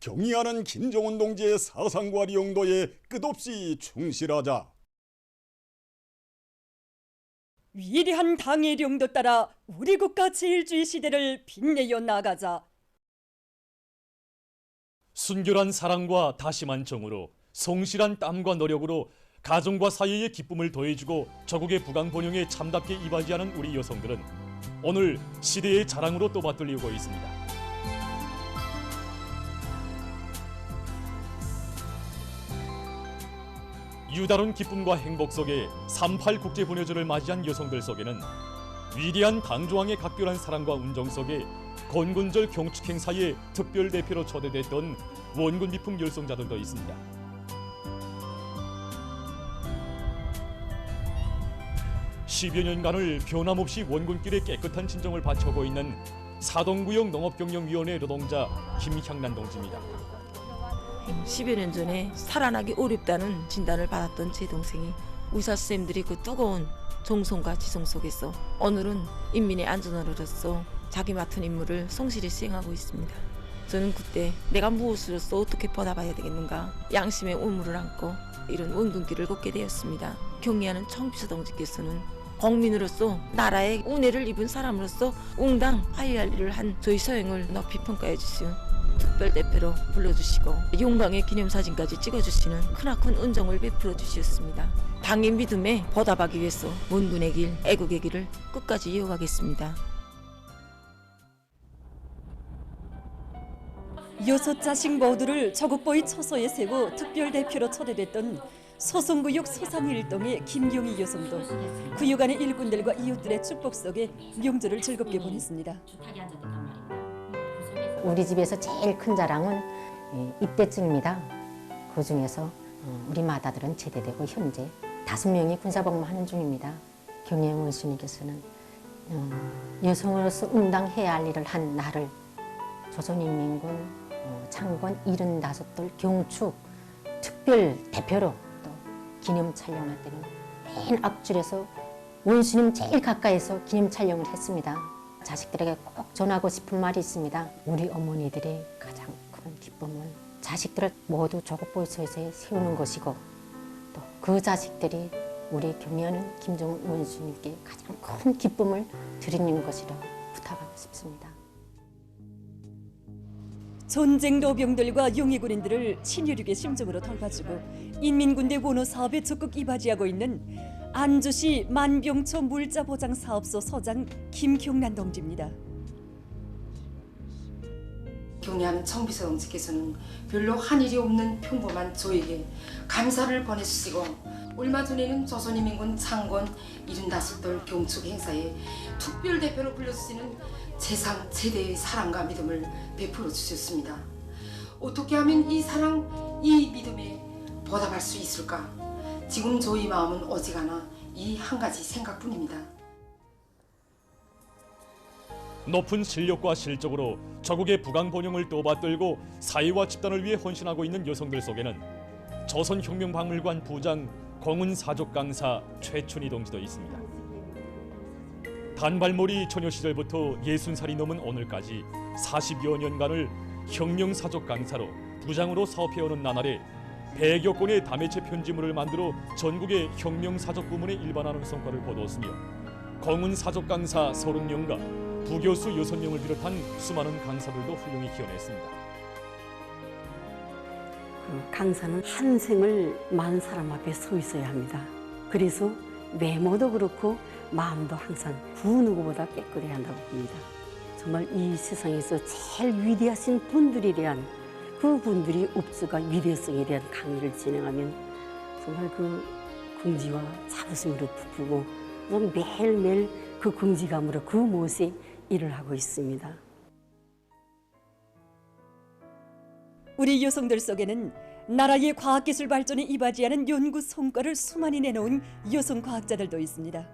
경의하는 김정은 동지의 사상과 용도에 끝없이 충실하자. 위대한 당의 령도 따라 우리 국가 제일주의 시대를 빛내어 나가자. 순결한 사랑과 다심한 정으로 성실한 땀과 노력으로 가정과 사회의 기쁨을 더해주고 조국의 부강 번영에 참답게 이바지하는 우리 여성들은 오늘 시대의 자랑으로 떠받들리고 있습니다. 유다른 기쁨과 행복 속에 3.8 국제분여절을 맞이한 여성들 속에는 위대한 당조항의 각별한 사랑과 운정 속에 건군절 경축 행사에 특별 대표로 초대됐던 원군 비품 열성자들도 있습니다. (10여) 년간을 변함없이 원군길에 깨끗한 진정을 바쳐오고 있는 사동구역 농업경영위원회 노동자 김향란 동지입니다. 10여 년 전에 살아나기 어렵다는 진단을 받았던 제 동생이 의사 선생님들이 그 뜨거운 정성과 지성 속에서 오늘은 인민의 안전원으로서 자기 맡은 임무를 성실히 수행하고 있습니다. 저는 그때 내가 무엇으로서 어떻게 보답해야 되겠는가 양심의 의무를 안고 이런 원군길을 걷게 되었습니다. 경의하는 청비서 동지께서는 국민으로서 나라의 은혜를 입은 사람으로서 응당 화해할 일을 한 저희 서행을 높이 평가해 주시오. 특별대표로 불러주시고 용광의 기념사진까지 찍어주시는 크나큰 은정을 베풀어 주셨습니다. 당의 믿음에 보답하기 위해서 원군의 길, 애국의 길을 끝까지 이어가겠습니다. 6자식 모두를 조국보위 처소에 세워 특별대표로 초대됐던 소송구역 소산일동의 김경희 여성도 구역 안의 일꾼들과 이웃들의 축복 속에 명절을 즐겁게 보냈습니다. 우리 집에서 제일 큰 자랑은 입대증입니다. 그 중에서 우리 맏아들은 제대되고 현재 5명이 군사복무하는 중입니다. 경혜 원수님께서는 여성으로서 응당해야 할 일을 한 나를 조선인민군 창건 75돌 경축 특별 대표로 또 기념 촬영할 때는 맨 앞줄에서 원수님 제일 가까이서 기념 촬영을 했습니다. 자식들에게 꼭 전하고 싶은 말이 있습니다. 우리 어머니들의 가장 큰 기쁨은 자식들을 모두 조국보위처에 세우는 것이고 또 그 자식들이 우리 경의하는 김정은 원수님께 가장 큰 기쁨을 드리는 것이라 부탁하고 싶습니다. 전쟁 노병들과 용의군인들을 신유륙의 심정으로 돌봐주고 인민군대 원호 사업에 적극 이바지하고 있는 안주시 만병초 물자보장사업소 소장 김경란 동지입니다. 경의하는 청비서 동지께서는 별로 한 일이 없는 평범한 저에게 감사를 보내주시고 얼마 전에는 조선인민군 창건 75돌 경축 행사에 특별대표로 불러주시는 세상 최대의 사랑과 믿음을 베풀어 주셨습니다. 어떻게 하면 이 사랑, 이 믿음에 보답할 수 있을까? 지금 저희 마음은 오직하나 이 한 가지 생각뿐입니다. 높은 실력과 실적으로 조국의 부강 번영을 떠받들고 사회와 집단을 위해 헌신하고 있는 여성들 속에는 조선혁명박물관 부장 공훈사족 강사 최춘희 동지도 있습니다. 단발머리 처녀 시절부터 60살이 넘은 오늘까지 40여 년간을 혁명사족 강사로 부장으로 사업해오는 나날에 100여 건의 다매체 편지물을 만들어 전국의 혁명사족 부문에 일반하는 성과를 거두었으며 공훈사족 강사 30명과 부교수 6명을 비롯한 수많은 강사들도 훌륭히 키워냈습니다. 강사는 한 생을 많은 사람 앞에 서 있어야 합니다. 그래서 외모도 그렇고 마음도 항상 그 누구보다 깨끗해야 한다고 봅니다. 정말 이 세상에서 제일 위대하신 분들에 대한 그분들이 업수가 위대성에 대한 강의를 진행하면 정말 그 긍지와 자부심으로 부풀고 매일매일 그 긍지감으로 그 무엇에 일을 하고 있습니다. 우리 여성들 속에는 나라의 과학기술 발전에 이바지하는 연구 성과를 수많이 내놓은 여성 과학자들도 있습니다.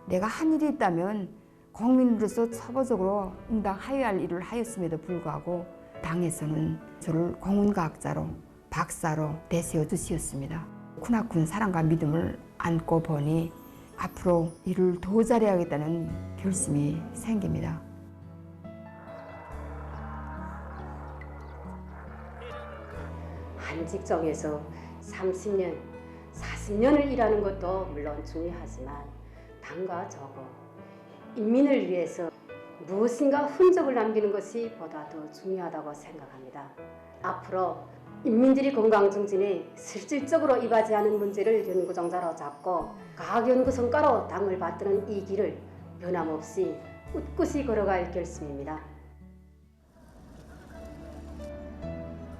내가 한 일이 있다면 국민으로서 처벌적으로 응당하여야 할 일을 하였음에도 불구하고 당에서는 저를 공훈과학자로 박사로 내세워 주시었습니다. 크나큰 사랑과 믿음을 안고 보니 앞으로 일을 더 잘해야겠다는 결심이 생깁니다. 한 직종에서 30년, 40년을 일하는 것도 물론 중요하지만 당과 적어 인민을 위해서 무엇인가 흔적을 남기는 것이 보다 더 중요하다고 생각합니다. 앞으로 인민들이 건강 증진에 실질적으로 이바지하는 문제를 연구정자로 잡고 과학연구 성과로 당을 받드는 이 길을 변함없이 꿋꿋이 걸어갈 결심입니다.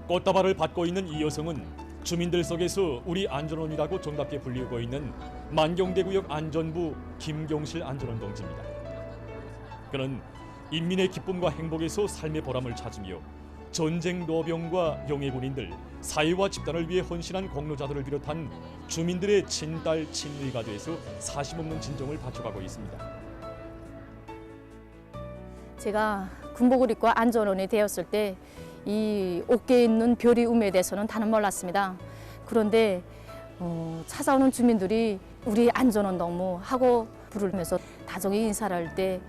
꽃다발을 받고 있는 이 여성은 주민들 속에서 우리 안전원이라고 정답게 불리고 있는 만경대구역 안전부 김경실 안전원 동지입니다. 그는 인민의 기쁨과 행복에서 삶의 보람을 찾으며 전쟁 노병과 용해군인들, 사회와 집단을 위해 헌신한 공로자들을 비롯한 주민들의 친딸 친누이가 돼서 사심없는 진정을 바쳐가고 있습니다. 제가 군복을 입고 안전원이 되었을 때 이 어깨에 있는 별이 움에 대해서는 다는 몰랐습니다. 그런데 찾아오는 주민들이 우리 안전원 동무 하고 부르면서 다정히 인사를 할 때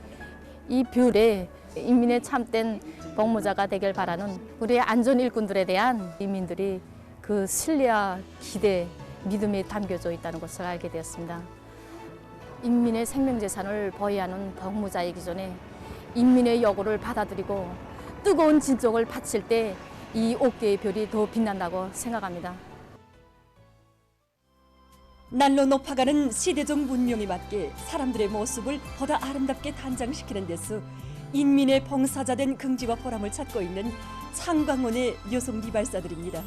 이 별에 인민의 참된 복무자가 되길 바라는 우리 안전 일꾼들에 대한 인민들이 그 신뢰와 기대, 믿음이 담겨져 있다는 것을 알게 되었습니다. 인민의 생명재산을 보유하는 복무자이기 전에 인민의 요구를 받아들이고 뜨거운 진정을 바칠 때 이 어깨의 별이 더 빛난다고 생각합니다. 날로 높아가는 시대적 문명에 맞게 사람들의 모습을 보다 아름답게 단장시키는 데서 인민의 봉사자된 긍지와 보람을 찾고 있는 창광원의 여성 리발사들입니다.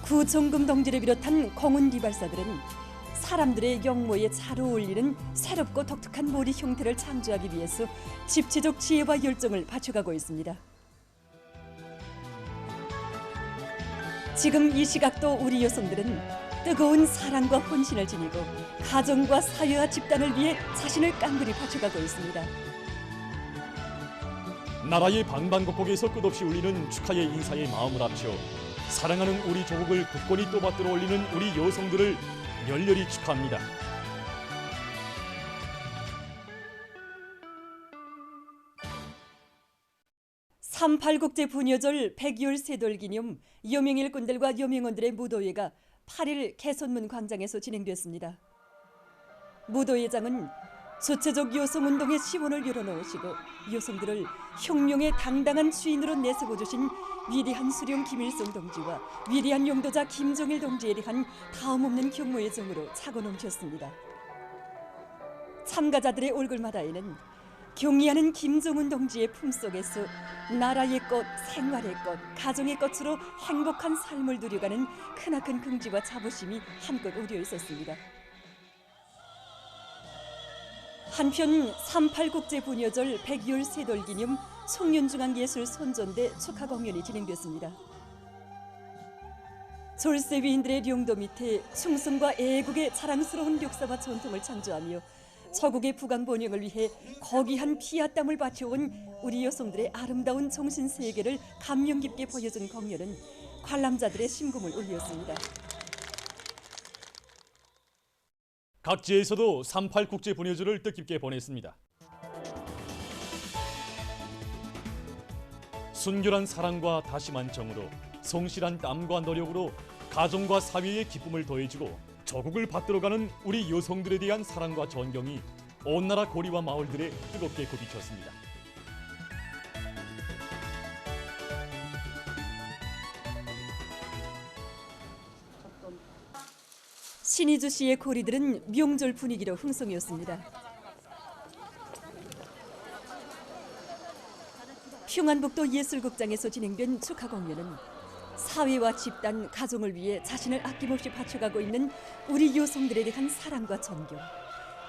구종금 동지를 비롯한 공훈 리발사들은 사람들의 영모에 잘 어울리는 새롭고 독특한 머리 형태를 창조하기 위해서 집체적 지혜와 열정을 바쳐가고 있습니다. 지금 이 시각도 우리 여성들은 뜨거운 사랑과 헌신을 지니고 가정과 사회와 집단을 위해 자신을 깡그리 바쳐가고 있습니다. 나라의 방방곡곡에서 끝없이 울리는 축하의 인사의 마음을 합쳐 사랑하는 우리 조국을 굳건히 또받들어 올리는 우리 여성들을 열렬히 축하합니다. (3.8) 국제부녀절 100여일 세돌 기념 여명일꾼들과 여명원들의 무도회가 8일 개선문 광장에서 진행됐습니다. 무도회장은 주체적 여성운동의 시원을 열어놓으시고 여성들을 혁명의 당당한 주인으로 내세워 주신 위대한 수령 김일성 동지와 위대한 용도자 김정일 동지에 대한 다음없는 경모의 정으로 차고 넘쳤습니다. 참가자들의 얼굴마다에는 경의하는 김정은 동지의 품속에서 나라의 꽃, 생활의 꽃, 가정의 꽃으로 행복한 삶을 누려가는 크나큰 긍지와 자부심이 한껏 우려 있었습니다. 한편 3.8 국제부녀절 100여일 세돌 기념 송년중앙예술 선전대 축하 공연이 진행됐습니다. 졸세 위인들의 령도 밑에 충성과 애국의 자랑스러운 역사와 전통을 창조하며 저국의 부강 번영을 위해 거기한 피와 땀을 바쳐온 우리 여성들의 아름다운 정신 세계를 감명 깊게 보여준 공연은 관람자들의 심금을 울렸습니다. 각지에서도 3.8 국제부녀절을 뜻깊게 보냈습니다. 순결한 사랑과 다심한 정으로 성실한 땀과 노력으로 가정과 사회의 기쁨을 더해주고 조국을 받들어가는 우리 여성들에 대한 사랑과 존경이 온 나라 고리와 마을들에 뜨겁게 굽이쳤습니다. 신의주시의 고리들은 명절 분위기로 흥성이었습니다. 평안북도 예술극장에서 진행된 축하 공연은 사회와 집단, 가정을 위해 자신을 아낌없이 바쳐가고 있는 우리 여성들에 대한 사랑과 존경,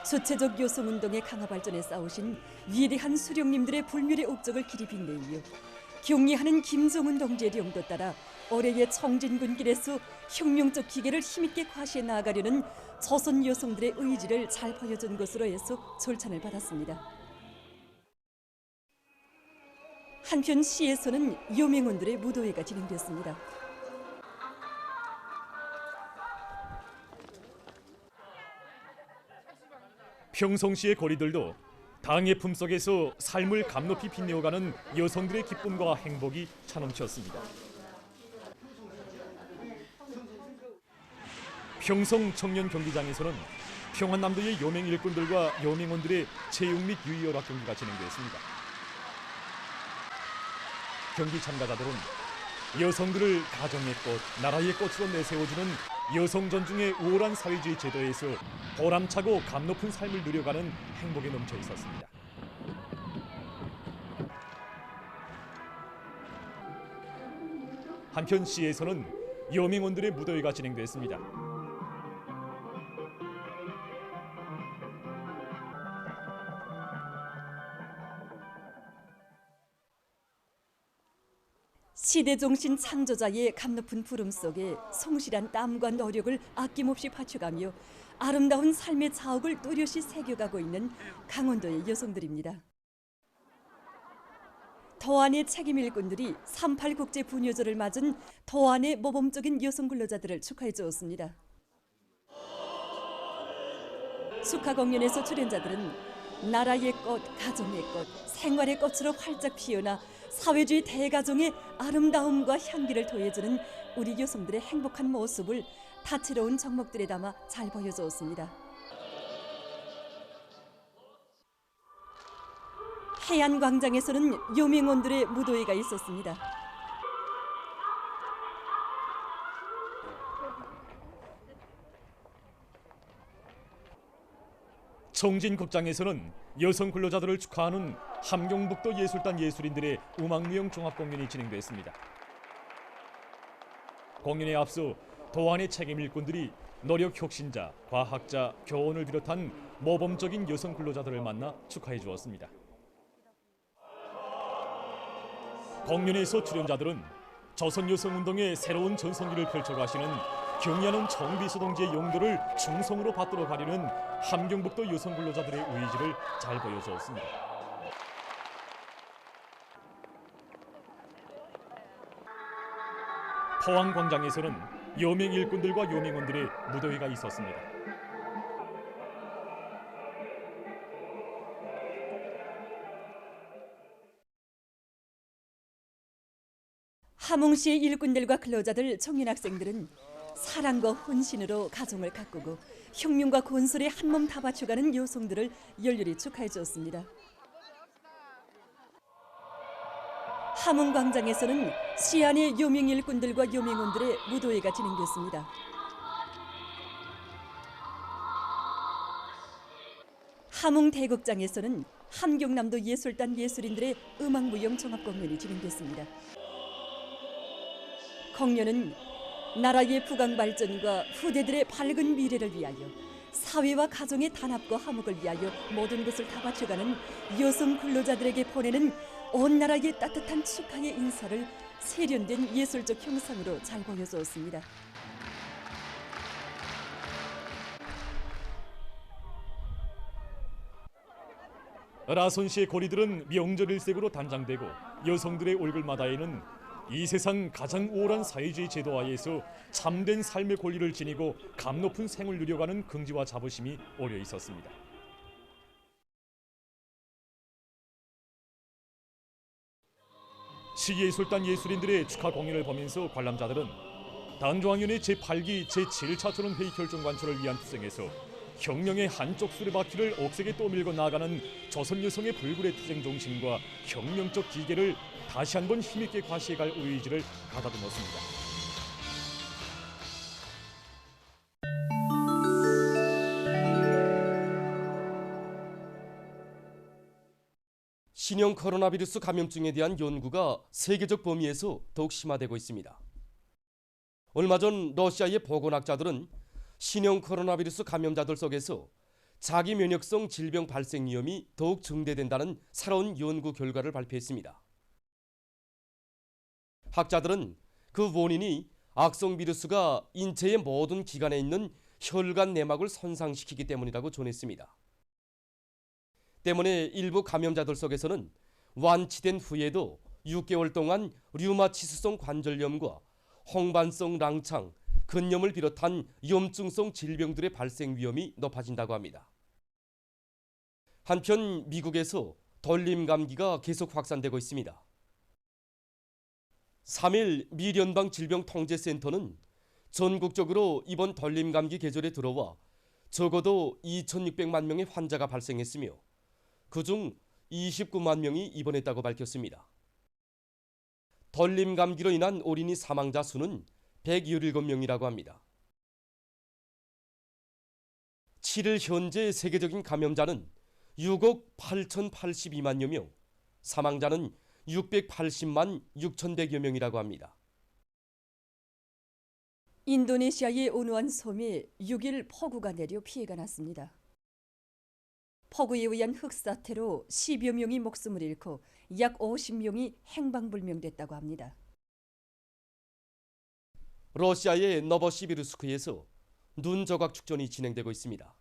주체적 여성운동의 강화 발전에 싸우신 위대한 수령님들의 불멸의 업적을 길이 빛내며 경의하는 김정은 동지의 령도 따라 올해의 청진군길에서 혁명적 기계를 힘있게 과시해 나아가려는 조선 여성들의 의지를 잘 보여준 것으로 해서 절찬을 받았습니다. 한편 시에서는 여명원들의 무도회가 진행됐습니다. 평성시의 거리들도 당의 품속에서 삶을 감높이 빛내어가는 여성들의 기쁨과 행복이 차넘쳤습니다. 평성 청년 경기장에서는 평안남도의 여맹 일꾼들과 여맹원들의 체육 및 유희열악 경기가 진행됐습니다. 경기 참가자들은 여성들을 가정의 꽃, 나라의 꽃으로 내세워주는 여성 존중의 우월한 사회주의 제도에서 보람차고 감 높은 삶을 누려가는 행복에 넘쳐 있었습니다. 한편 시에서는 여맹원들의 무도회가 진행됐습니다. 시대종신 창조자의 감높은 부름 속에 성실한 땀과 노력을 아낌없이 바쳐가며 아름다운 삶의 자옥을 또렷이 새겨가고 있는 강원도의 여성들입니다. 더안의 책임 일꾼들이 38 국제 부녀절을 맞은 더안의 모범적인 여성 근로자들을 축하해 주었습니다. 축하 공연에서 출연자들은 나라의 꽃, 가정의 꽃, 생활의 꽃으로 활짝 피어나 사회주의 대가정의 아름다움과 향기를 더해주는 우리 여성들의 행복한 모습을 다채로운 정목들에 담아 잘 보여주었습니다. 해안광장에서는 여맹원들의 무도회가 있었습니다. 청진극장에서는 여성 근로자들을 축하하는 함경북도 예술단 예술인들의 음악무용 종합공연이 진행됐습니다. 공연에 앞서 도안의 책임 일꾼들이 노력 혁신자, 과학자, 교원을 비롯한 모범적인 여성 근로자들을 만나 축하해 주었습니다. 공연에서 출연자들은 조선 여성운동의 새로운 전성기를 펼쳐가시는 경리하는 정비서 동지의 용도를 충성으로 받들어 가려는 함경북도 여성 근로자들의 의지를 잘 보여주었습니다. 포항광장에서는 여맹 일꾼들과 여맹원들의 무도회가 있었습니다. 함흥시의 일꾼들과 근로자들, 청년 학생들은 사랑과 헌신으로 가정을 가꾸고 혁명과 건설에 한몸 다 바쳐가는 여성들을 열렬히 축하해 주었습니다. 함흥광장에서는 시안의 여명 일꾼들과 여명원들의 무도회가 진행됐습니다. 함흥대극장에서는 함경남도 예술단 예술인들의 음악무용 종합공연이 진행됐습니다. 공연은 나라의 부강 발전과 후대들의 밝은 미래를 위하여 사회와 가정의 단합과 화목을 위하여 모든 것을 다 바쳐가는 여성 근로자들에게 보내는 온 나라의 따뜻한 축하의 인사를 세련된 예술적 형상으로 잘 보여주었습니다. 라손시의 고리들은 명절 일색으로 단장되고 여성들의 얼굴마다에는 이 세상 가장 우월한 사회주의 제도 하에서 참된 삶의 권리를 지니고 감 높은 생을 누려가는 긍지와 자부심이 오려 있었습니다. 시예술단 예술인들의 축하 공연을 보면서 관람자들은 당중앙위원회 제8기 제7차초론 회의 결정 관철을 위한 투쟁에서 혁명의 한쪽 수레바퀴를 억세게 떠밀고 나아가는 조선 여성의 불굴의 투쟁 정신과 혁명적 기계를 다시 한번 힘있게 과시해갈 의지를 가다듬었습니다. 신형 코로나 바이러스 감염증에 대한 연구가 세계적 범위에서 더욱 심화되고 있습니다. 얼마 전 러시아의 보건학자들은 신형 코로나 바이러스 감염자들 속에서 자기 면역성 질병 발생 위험이 더욱 증대된다는 새로운 연구 결과를 발표했습니다. 학자들은 그 원인이 악성 바이러스가 인체의 모든 기관에 있는 혈관 내막을 손상시키기 때문이라고 전했습니다. 때문에 일부 감염자들 속에서는 완치된 후에도 6개월 동안 류마티스성 관절염과 홍반성 랑창, 근염을 비롯한 염증성 질병들의 발생 위험이 높아진다고 합니다. 한편 미국에서 돌림 감기가 계속 확산되고 있습니다. 3일 미 연방질병통제센터는 전국적으로 이번 덜림감기 계절에 들어와 적어도 2,600만 명의 환자가 발생했으며 그중 29만 명이 입원했다고 밝혔습니다. 덜림감기로 인한 어린이 사망자 수는 117명이라고 합니다. 7일 현재 세계적인 감염자는 6억 8,082만여 명, 사망자는 680만 6,100여 명이라고 합니다. 인도네시아의 온화한 섬에 6일 폭우가 내려 피해가 났습니다. 폭우에 의한 흙사태로 10여 명이 목숨을 잃고 약 50명이 행방불명됐다고 합니다. 러시아의 노보시비르스크에서 눈 조각 축전이 진행되고 있습니다.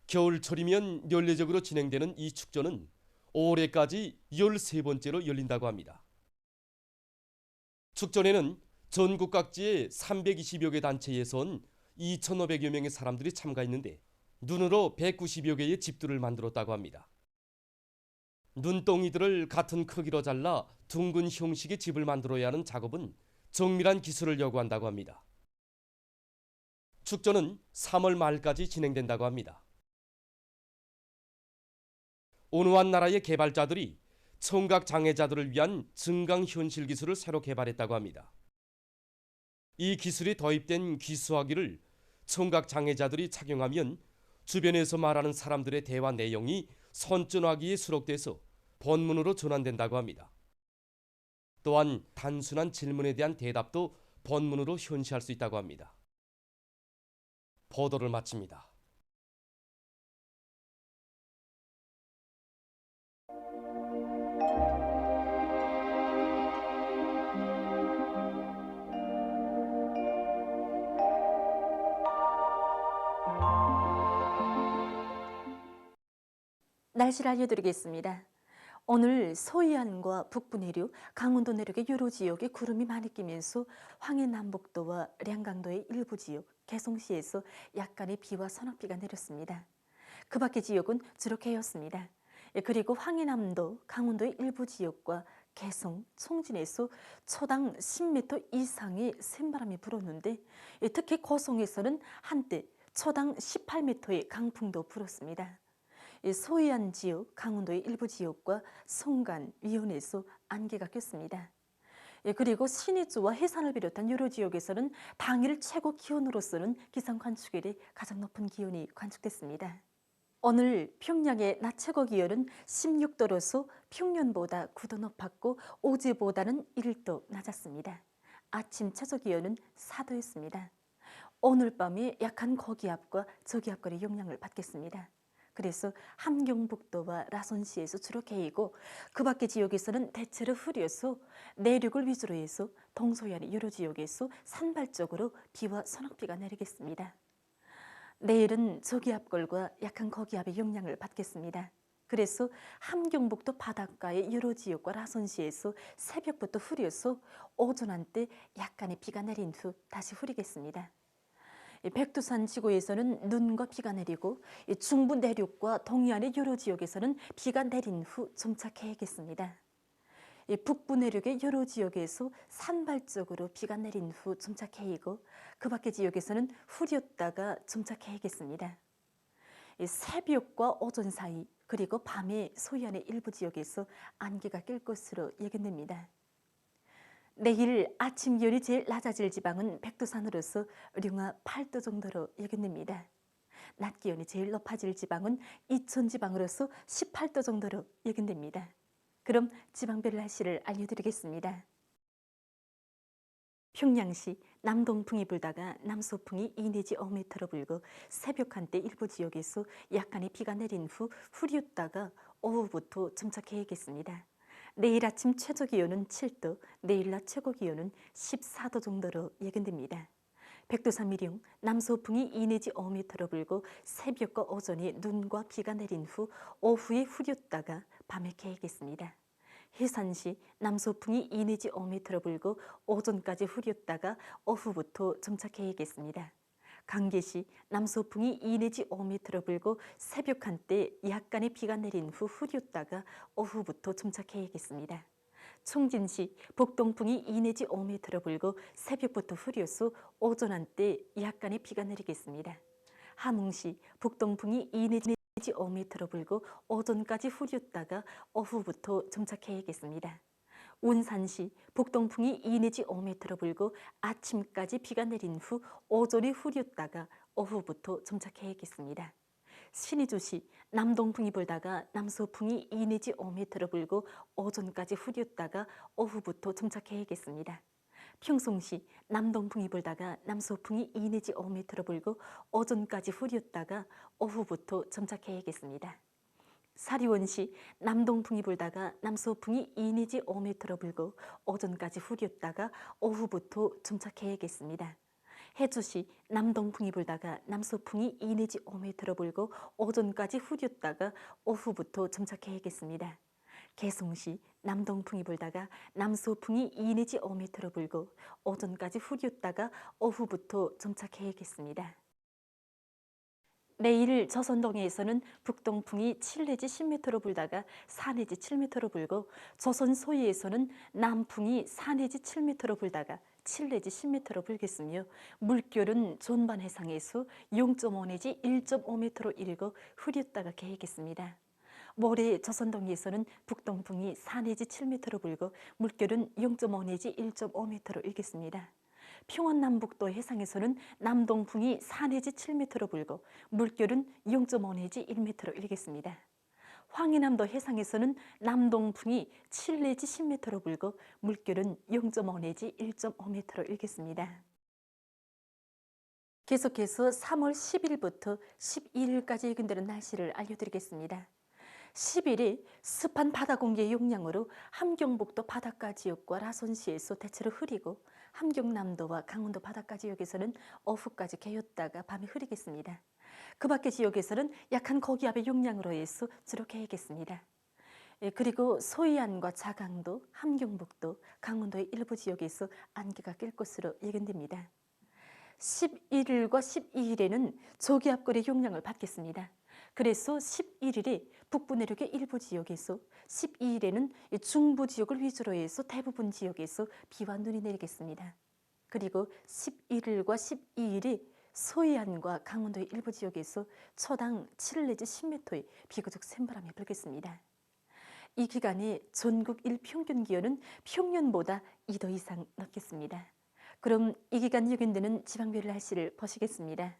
겨울철이면 연례적으로 진행되는 이 축전은 올해까지 13번째로 열린다고 합니다. 축전에는 전국 각지의 320여 개 단체에서 온 2,500여 명의 사람들이 참가했는데 눈으로 190여 개의 집들을 만들었다고 합니다. 눈덩이들을 같은 크기로 잘라 둥근 형식의 집을 만들어야 하는 작업은 정밀한 기술을 요구한다고 합니다. 축전은 3월 말까지 진행된다고 합니다. 온화한 나라의 개발자들이 청각 장애자들을 위한 증강 현실 기술을 새로 개발했다고 합니다. 이 기술이 도입된 귀수화기를 청각 장애자들이 착용하면 주변에서 말하는 사람들의 대화 내용이 손전화기에 수록돼서 본문으로 전환된다고 합니다. 또한 단순한 질문에 대한 대답도 본문으로 현시할 수 있다고 합니다. 보도를 마칩니다. 날씨를 알려드리겠습니다. 오늘 서해안과 북부 내륙, 강원도 내륙의 여러 지역에 구름이 많이 끼면서 황해남북도와 량강도의 일부 지역, 개성시에서 약간의 비와 서낙비가 내렸습니다. 그 밖의 지역은 주로 개였습니다. 그리고 황해남도, 강원도의 일부 지역과 개성, 청진에서 초당 10m 이상의 센바람이 불었는데 특히 고성에서는 한때 초당 18m의 강풍도 불었습니다. 서해안 지역, 강원도의 일부 지역과 성간, 위원에서 안개가 꼈습니다. 그리고 신의주와 해산을 비롯한 여러 지역에서는 당일 최고 기온으로서는 기상 관측일에 가장 높은 기온이 관측됐습니다. 오늘 평양의 낮 최고 기온은 16도로서 평년보다 9도 높았고 어제보다는 1도 낮았습니다. 아침 최저 기온은 4도였습니다. 오늘 밤에 약한 고기압과 저기압권의 영향을 받겠습니다. 그래서 함경북도와 라선시에서 주로 개이고 그 밖의 지역에서는 대체로 흐려서 내륙을 위주로 해서 동서해안의 여러 지역에서 산발적으로 비와 서낙비가 내리겠습니다. 내일은 저기압골과 약한 고기압의 영향을 받겠습니다. 그래서 함경북도 바닷가의 여러 지역과 라선시에서 새벽부터 흐려서 오전 한때 약간의 비가 내린 후 다시 흐리겠습니다. 백두산 지구에서는 눈과 비가 내리고 중부 내륙과 동해안의 여러 지역에서는 비가 내린 후 점차 개겠습니다. 북부 내륙의 여러 지역에서 산발적으로 비가 내린 후 점차 개이고 그 밖의 지역에서는 흐렸다가 점차 개겠습니다. 새벽과 오전 사이 그리고 밤에 서해안의 일부 지역에서 안개가 낄 것으로 예견됩니다. 내일 아침 기온이 제일 낮아질 지방은 백두산으로서 령하 8도 정도로 예견됩니다. 낮 기온이 제일 높아질 지방은 이천 지방으로서 18도 정도로 예견됩니다. 그럼 지방별 날씨를 알려드리겠습니다. 평양시 남동풍이 불다가 남서풍이 2 내지 5m로 불고 새벽 한때 일부 지역에서 약간의 비가 내린 후 흐렸다가 오후부터 점차 개겠습니다. 내일 아침 최저 기온은 7도, 내일 낮 최고 기온은 14도 정도로 예견됩니다. 백두산 미령 남서풍이 2 내지 5m로 불고 새벽과 오전에 눈과 비가 내린 후 오후에 흐렸다가 밤에 개겠습니다. 해산시 남서풍이 2 내지 5m로 불고 오전까지 흐렸다가 오후부터 점차 개겠습니다. 강계시 남서풍이 2 내지 5m로 불고 새벽 한때 약간의 비가 내린 후 흐렸다가 오후부터 점차 개겠습니다. 총진시 북동풍이 2 내지 5m로 불고 새벽부터 흐려서 오전 한때 약간의 비가 내리겠습니다. 함흥시 북동풍이 2 내지 5m로 불고 오전까지 흐렸다가 오후부터 정착해야겠습니다. 운산시 북동풍이 2 내지 5m로 불고 아침까지 비가 내린 후 오전에 흐렸다가 오후부터 정착해야겠습니다. 신의주시 남동풍이 불다가 남서풍이 2 내지 5m로 불고 오전까지 흐렸다가 오후부터 정착해야겠습니다. 평송시 남동풍이 불다가 남서풍이 2 내지 5m로 불고 오전까지 흐렸다가 오후부터 정착해야겠습니다. 사리원시 남동풍이 불다가 남서풍이 2 내지 5m로 불고 오전까지 흐렸다가 오후부터 정착해야겠습니다. 해주시 남동풍이 불다가 남서풍이 2 내지 5m로 불고 오전까지 흐렸다가 오후부터 정착해야겠습니다. 개성시 남동풍이 불다가 남서풍이 2 내지 5m로 불고 오전까지 흐렸다가 오후부터 정착해야겠습니다. 내일 조선동해에서는 북동풍이 7 내지 10m로 불다가 4 내지 7m로 불고 조선 소위에서는 남풍이 4 내지 7m로 불다가 7 내지 10m로 불겠으며 물결은 존반 해상에서 0.5 내지 1.5m로 일고 흐렸다가 개겠습니다. 모레 조선동해에서는 북동풍이 4 내지 7m로 불고 물결은 0.5 내지 1.5m로 일겠습니다. 평안남북도 해상에서는 남동풍이 4 내지 7m로 불고 물결은 0.5 내지 1m로 일겠습니다. 황해남도 해상에서는 남동풍이 7 내지 10m로 불고 물결은 0.5 내지 1.5m로 일겠습니다. 계속해서 3월 10일부터 12일까지 예견되는 날씨를 알려드리겠습니다. 10일이 습한 바다 공기의 영향으로 함경북도 바닷가 지역과 라선시에서 대체로 흐리고 함경남도와 강원도 바닷가 지역에서는 오후까지 개였다가 밤에 흐리겠습니다. 그 밖의 지역에서는 약한 고기압의 영향으로 해서 주로 개겠습니다. 그리고 소해안과 자강도, 함경북도, 강원도의 일부 지역에서 안개가 낄 것으로 예견됩니다. 11일과 12일에는 저기압골의 영향을 받겠습니다. 그래서 11일에 북부 내륙의 일부 지역에서 12일에는 중부 지역을 위주로 해서 대부분 지역에서 비와 눈이 내리겠습니다. 그리고 11일과 12일에 서해안과 강원도의 일부 지역에서 초당 7 내지 10m의 비교적 센 바람이 불겠습니다. 이 기간에 전국 일평균 기온은 평년보다 2도 이상 높겠습니다. 그럼 이 기간 예견되는 지방별 날씨를 보시겠습니다.